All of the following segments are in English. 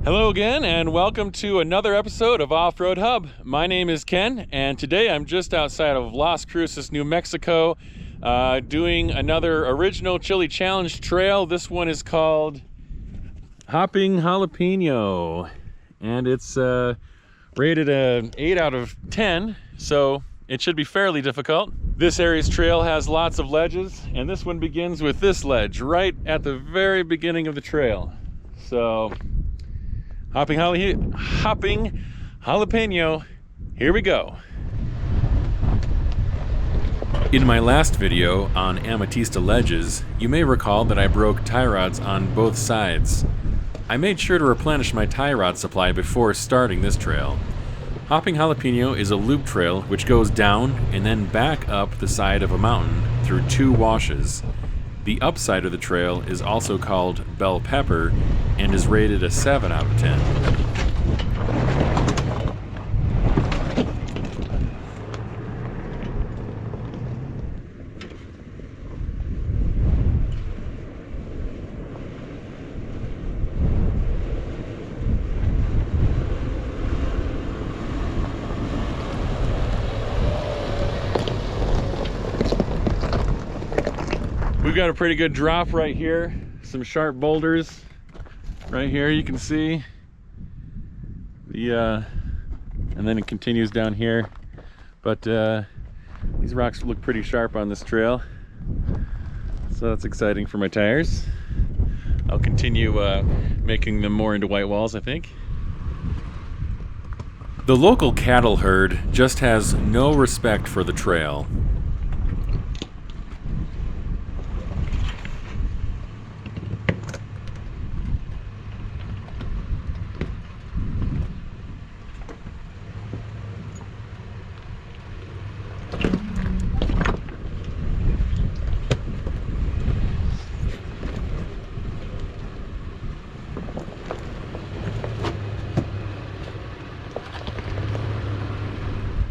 Hello again, and welcome to another episode of Off-Road Hub. My name is Ken, and today I'm just outside of Las Cruces, New Mexico, doing another original Chile Challenge Trail. This one is called Hopping Jalapeno, and it's rated an 8 out of 10, so it should be fairly difficult. This area's trail has lots of ledges, and this one begins with this ledge right at the very beginning of the trail. So Hopping Jalapeno, here we go. In my last video on Ametista ledges, you may recall that I broke tie rods on both sides. I made sure to replenish my tie rod supply before starting this trail. Hopping Jalapeno is a loop trail which goes down and then back up the side of a mountain through 2 washes. The upside of the trail is also called Bell Pepper and is rated a 7 out of 10. We've got a pretty good drop right here, some sharp boulders right here you can see. And then it continues down here. But these rocks look pretty sharp on this trail, so that's exciting for my tires. I'll continue making them more into white walls, I think. The local cattle herd just has no respect for the trail.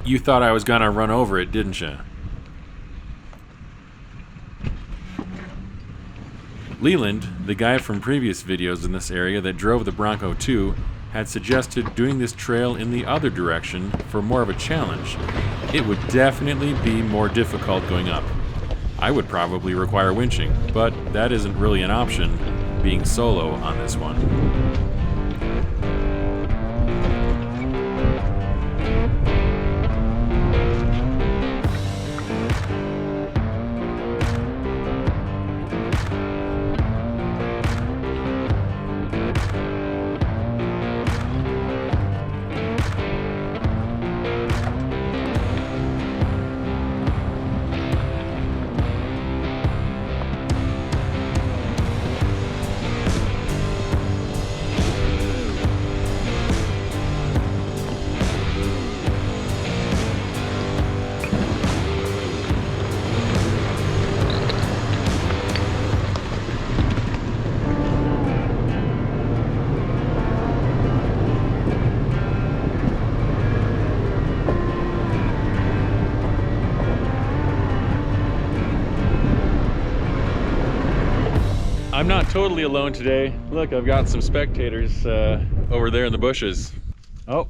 You thought I was gonna run over it, didn't you? Leland, the guy from previous videos in this area that drove the Bronco 2, had suggested doing this trail in the other direction for more of a challenge. It would definitely be more difficult going up. I would probably require winching, but that isn't really an option, being solo on this one. I'm not totally alone today. Look, I've got some spectators over there in the bushes. Oh,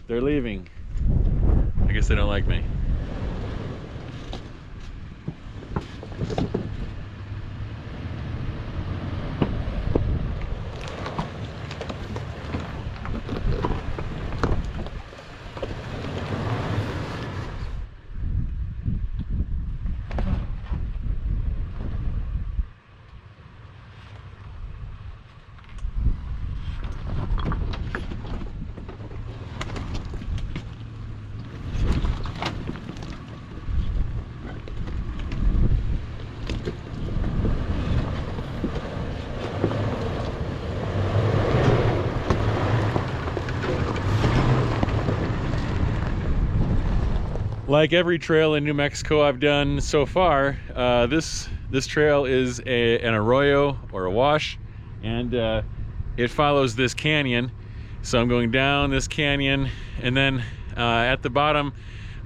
they're leaving. I guess they don't like me. Like every trail in New Mexico I've done so far, this trail is an arroyo or a wash, and it follows this canyon. So I'm going down this canyon, and then at the bottom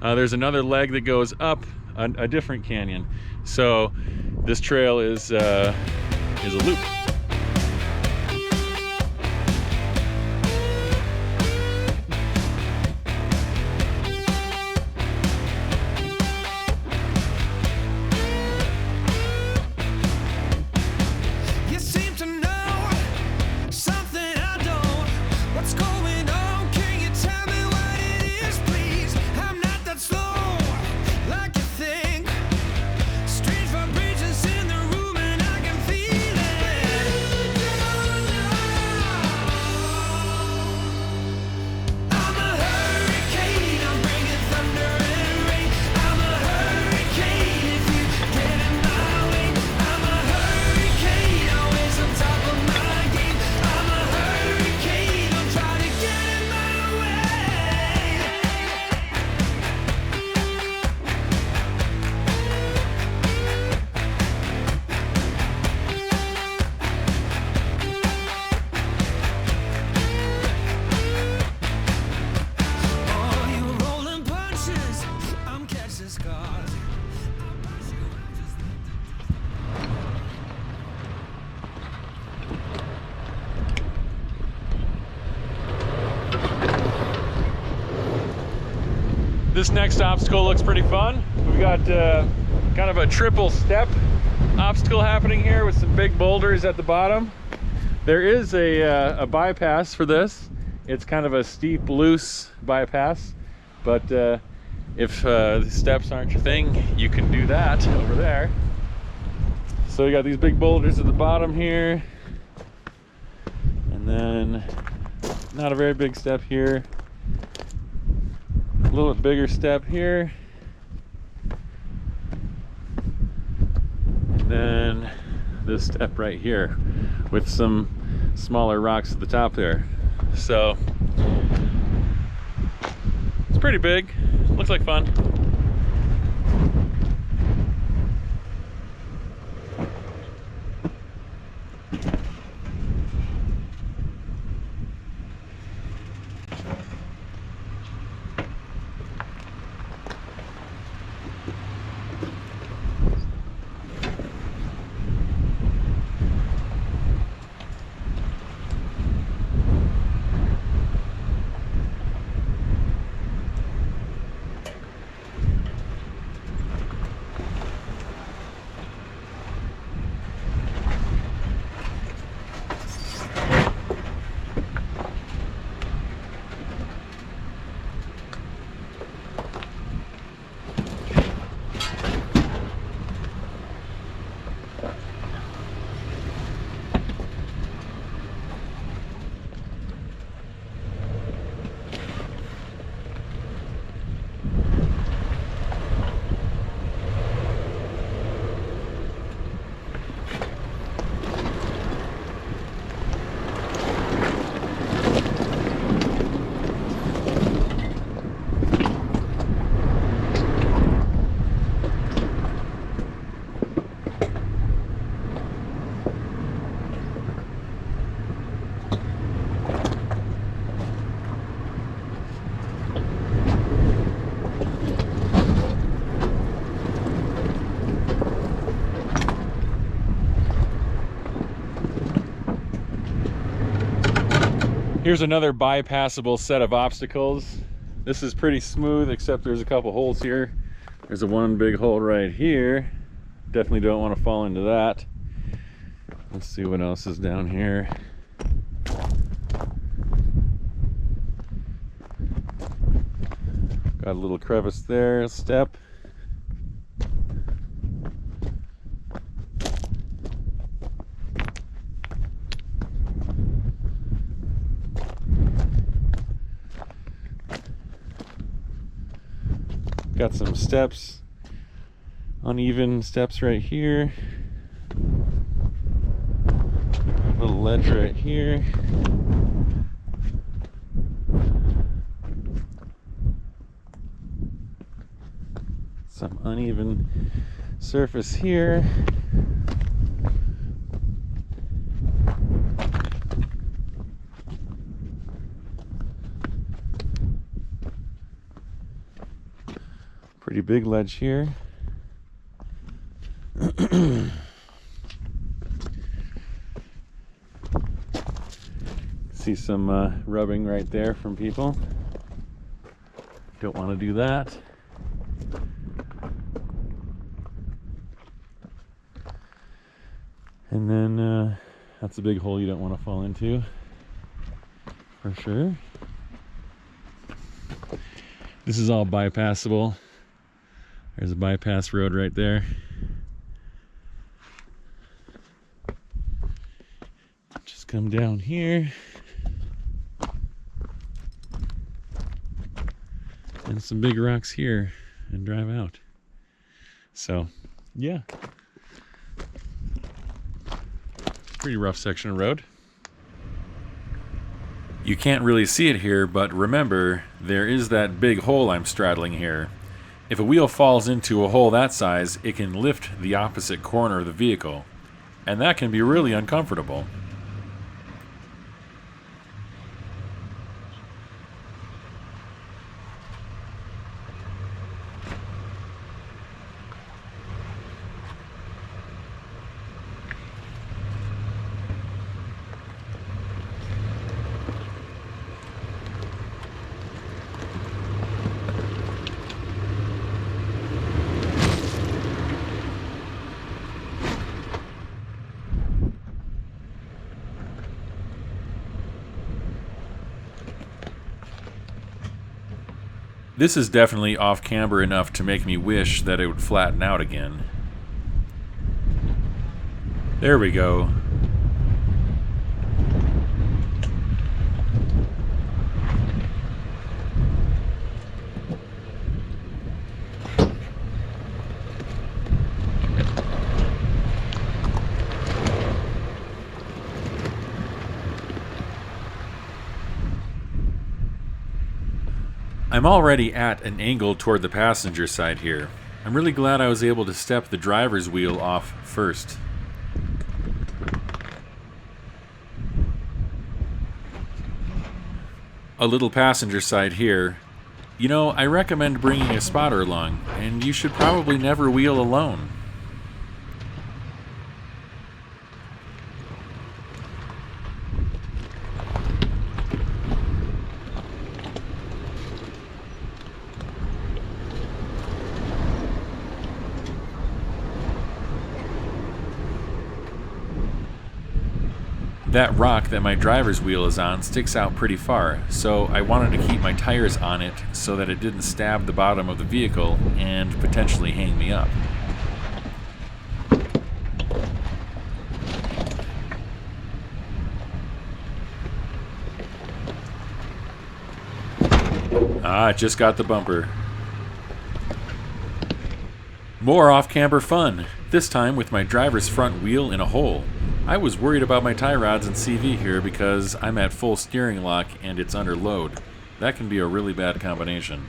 there's another leg that goes up a different canyon. So this trail is a loop. This next obstacle looks pretty fun. We got kind of a triple step obstacle happening here with some big boulders at the bottom. There is a bypass for this. It's kind of a steep, loose bypass, but if the steps aren't your thing, you can do that over there. So we got these big boulders at the bottom here, and then not a very big step here, a little bit bigger step here, and then this step right here with some smaller rocks at the top there. So it's pretty big, looks like fun. Here's another bypassable set of obstacles. This is pretty smooth, except there's a couple holes here. There's a one big hole right here. Definitely don't want to fall into that. Let's see what else is down here. Got a little crevice there, a step. Got some steps, uneven steps right here. Little ledge right here. Some uneven surface here. Pretty big ledge here. See some rubbing right there from people. Don't want to do that. And then that's a big hole you don't want to fall into, for sure. This is all bypassable. There's a bypass road right there. Just come down here. And some big rocks here and drive out. So, yeah. Pretty rough section of road. You can't really see it here, but remember, there is that big hole I'm straddling here. If a wheel falls into a hole that size, it can lift the opposite corner of the vehicle, and that can be really uncomfortable. This is definitely off-camber enough to make me wish that it would flatten out again. There we go. I'm already at an angle toward the passenger side here. I'm really glad I was able to step the driver's wheel off first. A little passenger side here. You know, I recommend bringing a spotter along, and you should probably never wheel alone. That rock that my driver's wheel is on sticks out pretty far, so I wanted to keep my tires on it so that it didn't stab the bottom of the vehicle and potentially hang me up. Ah, it just got the bumper. More off-camber fun, this time with my driver's front wheel in a hole. I was worried about my tie rods and CV here because I'm at full steering lock and it's under load. That can be a really bad combination.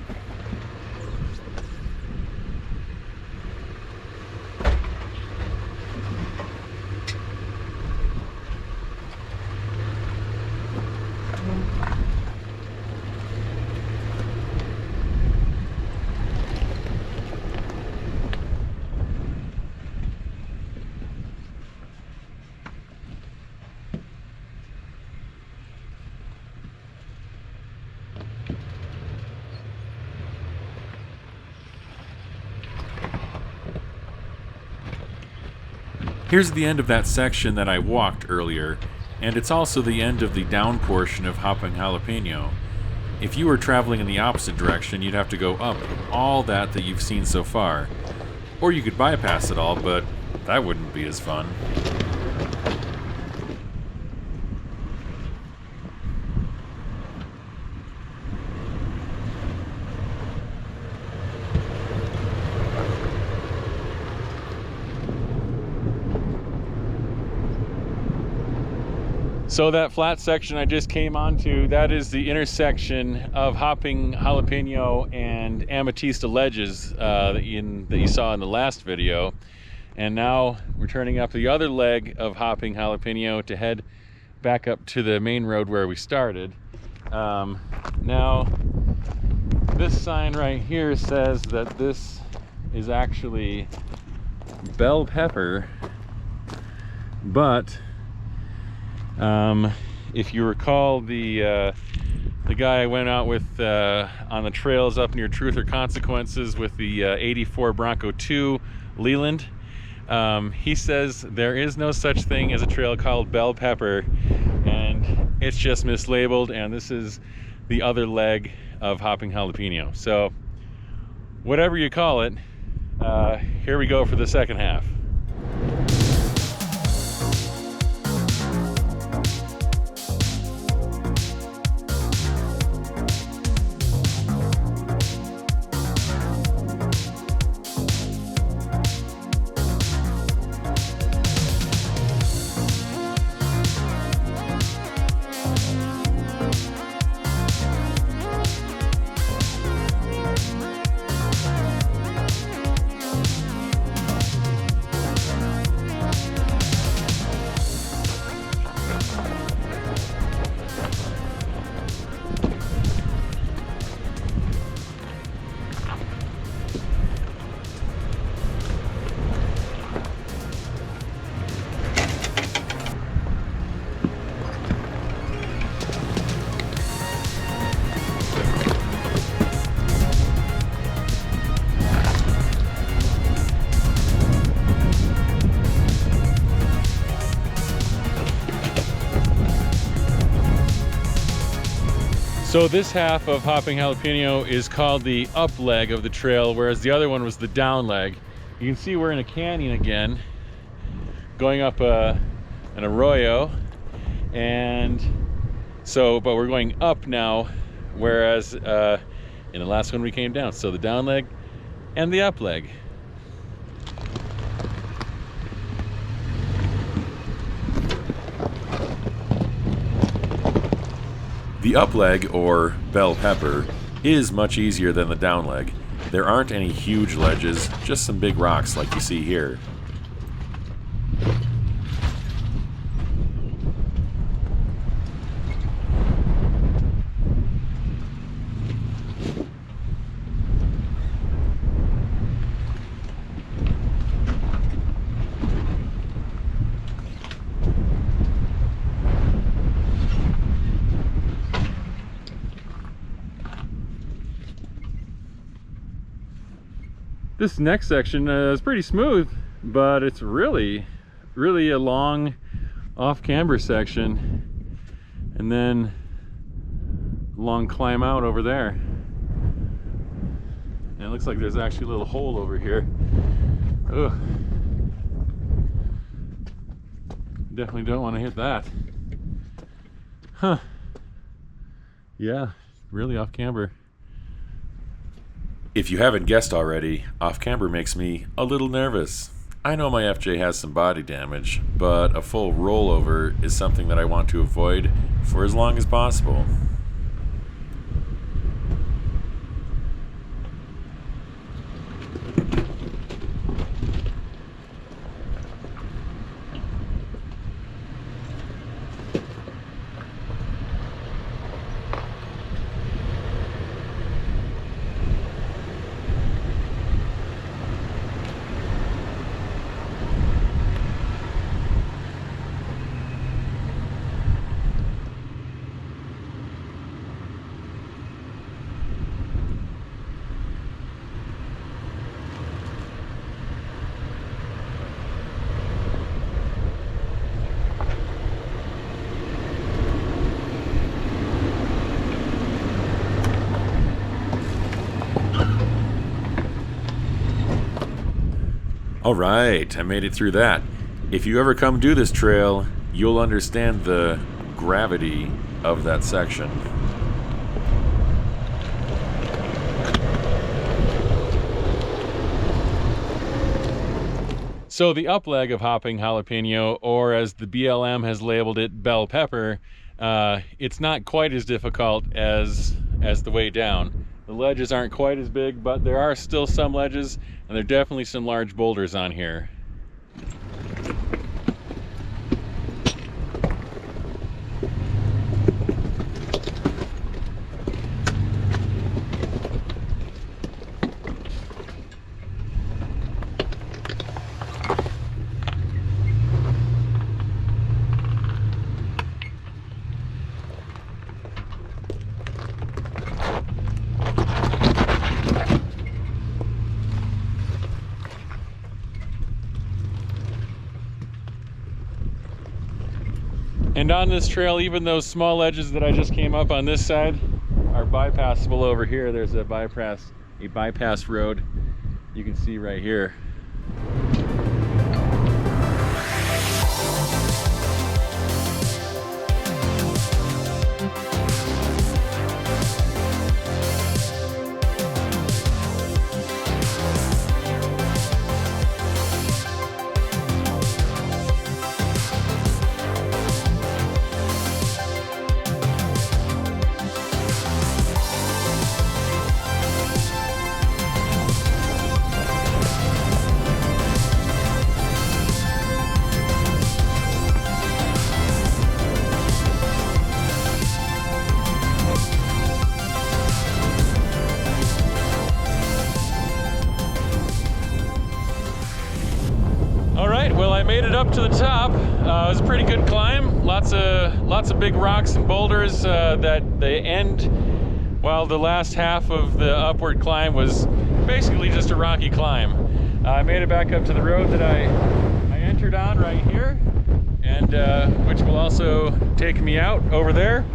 Here's the end of that section that I walked earlier, and it's also the end of the down portion of Hopping Jalapeno. If you were traveling in the opposite direction, you'd have to go up all that you've seen so far. Or you could bypass it all, but that wouldn't be as fun. So that flat section I just came onto, that is the intersection of Hopping Jalapeno and Ametista Ledges that you saw in the last video. And now we're turning up the other leg of Hopping Jalapeno to head back up to the main road where we started. Now, this sign right here says that this is actually bell pepper, but if you recall, the guy I went out with on the trails up near Truth or Consequences with the 84 Bronco 2 Leland, he says there is no such thing as a trail called bell pepper, and it's just mislabeled, and this is the other leg of Hopping Jalapeno. So whatever you call it, here we go for the second half. So this half of Hopping Jalapeno is called the up leg of the trail, whereas the other one was the down leg. You can see we're in a canyon again, going up an arroyo, and so, but we're going up now, whereas in the last one we came down. So the down leg and the up leg. The up leg, or bell pepper, is much easier than the down leg. There aren't any huge ledges, just some big rocks like you see here. This next section is pretty smooth, but it's really a long off-camber section, and then a long climb out over there. And it looks like there's actually a little hole over here. Ugh. Definitely don't want to hit that. Huh. Yeah, really off-camber. If you haven't guessed already, off-camber makes me a little nervous. I know my FJ has some body damage, but a full rollover is something that I want to avoid for as long as possible. Alright, I made it through that. If you ever come do this trail, you'll understand the gravity of that section. So the up leg of Hopping Jalapeno, or as the BLM has labeled it, bell pepper, it's not quite as difficult as the way down. The ledges aren't quite as big, but there are still some ledges, and there are definitely some large boulders on here. And on this trail, even those small ledges that I just came up on this side are bypassable over here. There's a bypass road you can see right here. Well, I made it up to the top. It was a pretty good climb. Lots of big rocks and boulders that they end, while the last half of the upward climb was basically just a rocky climb. I made it back up to the road that I entered on right here, and which will also take me out over there.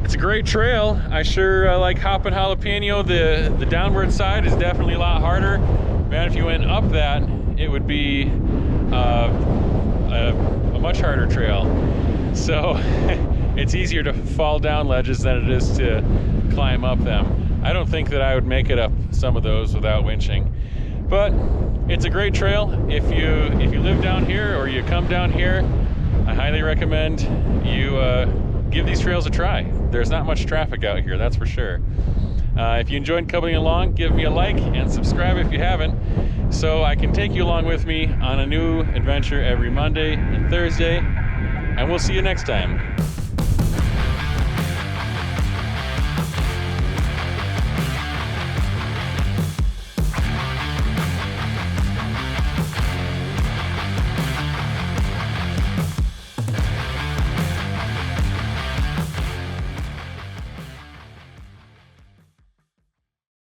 It's It's a great trail. I sure like Hopping Jalapeno. The downward side is definitely a lot harder. Man, if you went up that, it would be a much harder trail. So it's easier to fall down ledges than it is to climb up them. I don't think that I would make it up some of those without winching. But it's a great trail. If you live down here or you come down here, I highly recommend you give these trails a try. There's not much traffic out here, that's for sure. If you enjoyed coming along, give me a like and subscribe if you haven't, so I can take you along with me on a new adventure every Monday and Thursday. And we'll see you next time.